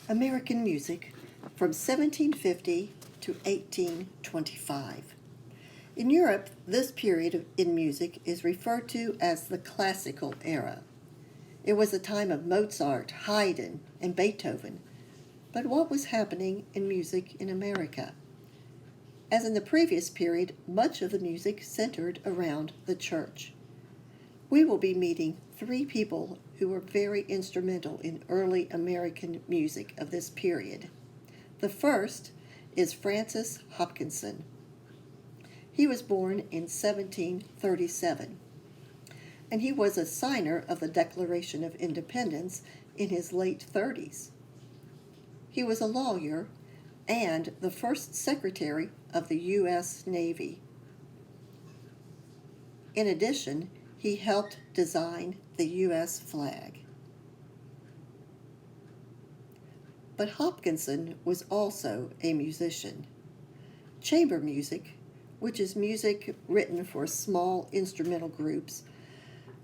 American music from 1750 to 1825. In Europe, this period in music is referred to as the classical era. It was a time of Mozart, Haydn, and Beethoven. But what was happening in music in America? As in the previous period, much of the music centered around the church. We will be meeting three people who were very instrumental in early American music of this period. The first is Francis Hopkinson. He was born in 1737, and he was a signer of the Declaration of Independence in his late 30s. He was a lawyer and the first Secretary of the U.S. Navy. In addition, he helped design the U.S. flag. But Hopkinson was also a musician. Chamber music, which is music written for small instrumental groups,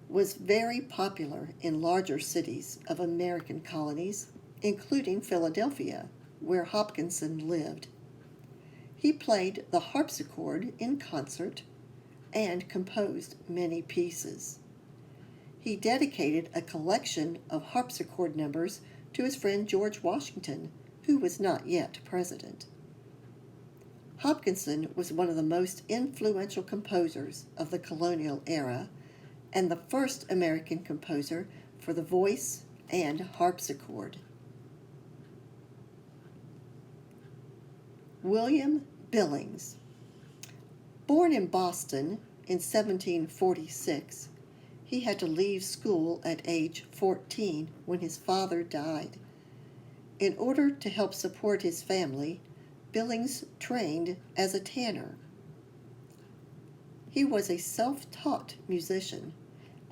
was very popular in larger cities of American colonies, including Philadelphia, where Hopkinson lived. He played the harpsichord in concert and composed many pieces. He dedicated a collection of harpsichord numbers to his friend George Washington, who was not yet president. Hopkinson was one of the most influential composers of the colonial era and the first American composer for the voice and harpsichord. William Billings. Born in Boston in 1746, he had to leave school at age 14 when his father died. In order to help support his family, Billings trained as a tanner. He was a self-taught musician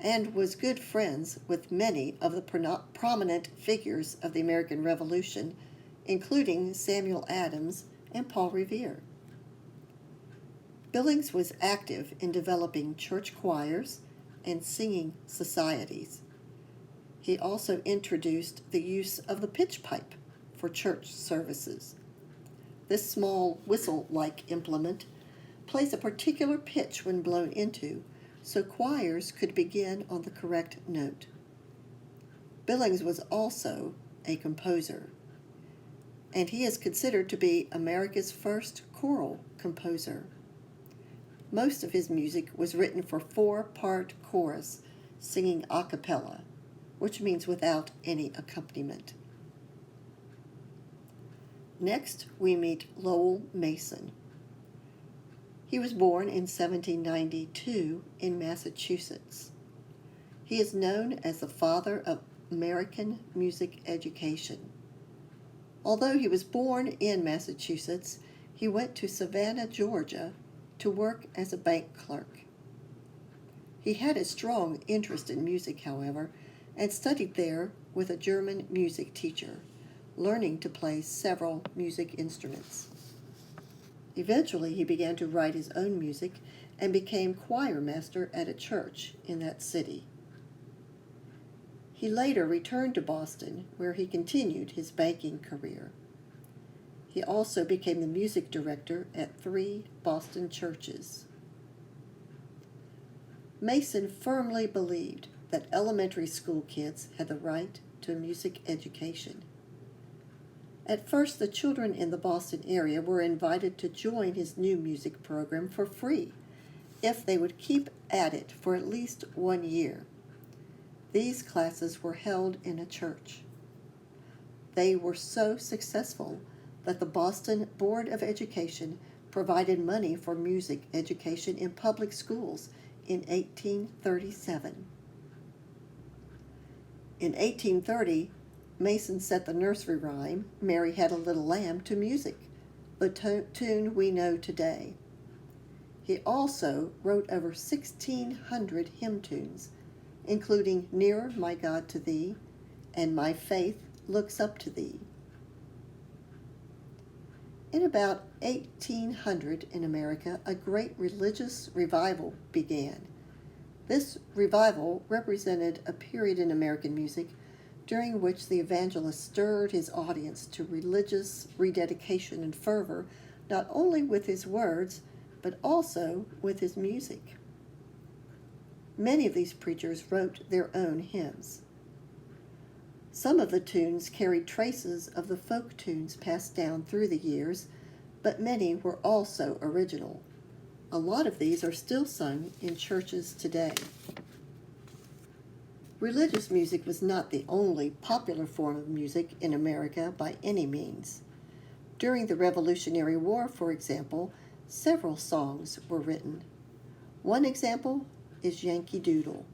and was good friends with many of the prominent figures of the American Revolution, including Samuel Adams and Paul Revere. Billings was active in developing church choirs and singing societies. He also introduced the use of the pitch pipe for church services. This small whistle-like implement plays a particular pitch when blown into, so choirs could begin on the correct note. Billings was also a composer, and he is considered to be America's first choral composer. Most of his music was written for four-part chorus, singing a cappella, which means without any accompaniment. Next, we meet Lowell Mason. He was born in 1792 in Massachusetts. He is known as the father of American music education. Although he was born in Massachusetts, he went to Savannah, Georgia, to work as a bank clerk. He had a strong interest in music, however, and studied there with a German music teacher, learning to play several music instruments. Eventually, he began to write his own music and became choir master at a church in that city. He later returned to Boston, where he continued his banking career. He also became the music director at 3 Boston churches. Mason firmly believed that elementary school kids had the right to a music education. At first, the children in the Boston area were invited to join his new music program for free if they would keep at it for at least 1 year. These classes were held in a church. They were so successful that the Boston Board of Education provided money for music education in public schools in 1837. In 1830, Mason set the nursery rhyme, "Mary Had a Little Lamb," to music, the tune we know today. He also wrote over 1,600 hymn tunes, including "Nearer, My God, to Thee," and "My Faith Looks Up to Thee." In about 1800 in America, a great religious revival began. This revival represented a period in American music during which the evangelist stirred his audience to religious rededication and fervor, not only with his words, but also with his music. Many of these preachers wrote their own hymns. Some of the tunes carried traces of the folk tunes passed down through the years, but many were also original. A lot of these are still sung in churches today. Religious music was not the only popular form of music in America by any means. During the Revolutionary War, for example, several songs were written. One example is Yankee Doodle.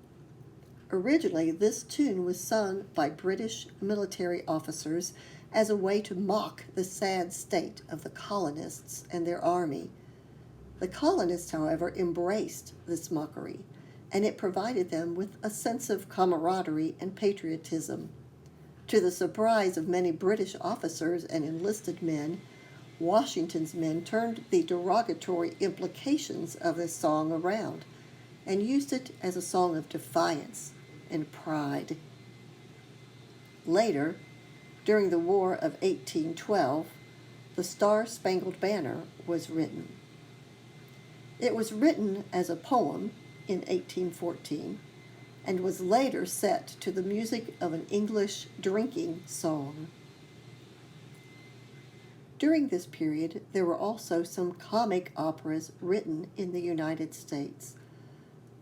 Originally, this tune was sung by British military officers as a way to mock the sad state of the colonists and their army. The colonists, however, embraced this mockery, and it provided them with a sense of camaraderie and patriotism. To the surprise of many British officers and enlisted men, Washington's men turned the derogatory implications of this song around and used it as a song of defiance and pride. Later, during the War of 1812, the Star-Spangled Banner was written. It was written as a poem in 1814 and was later set to the music of an English drinking song. During this period, there were also some comic operas written in the United States.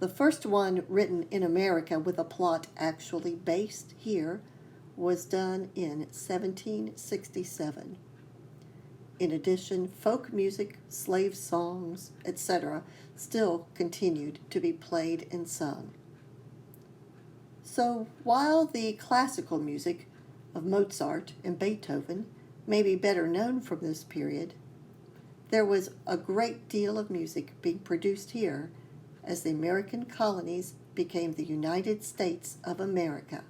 The first one written in America with a plot actually based here was done in 1767. In addition, folk music, slave songs, etc., still continued to be played and sung. So, while the classical music of Mozart and Beethoven may be better known from this period, there was a great deal of music being produced here as the American colonies became the United States of America.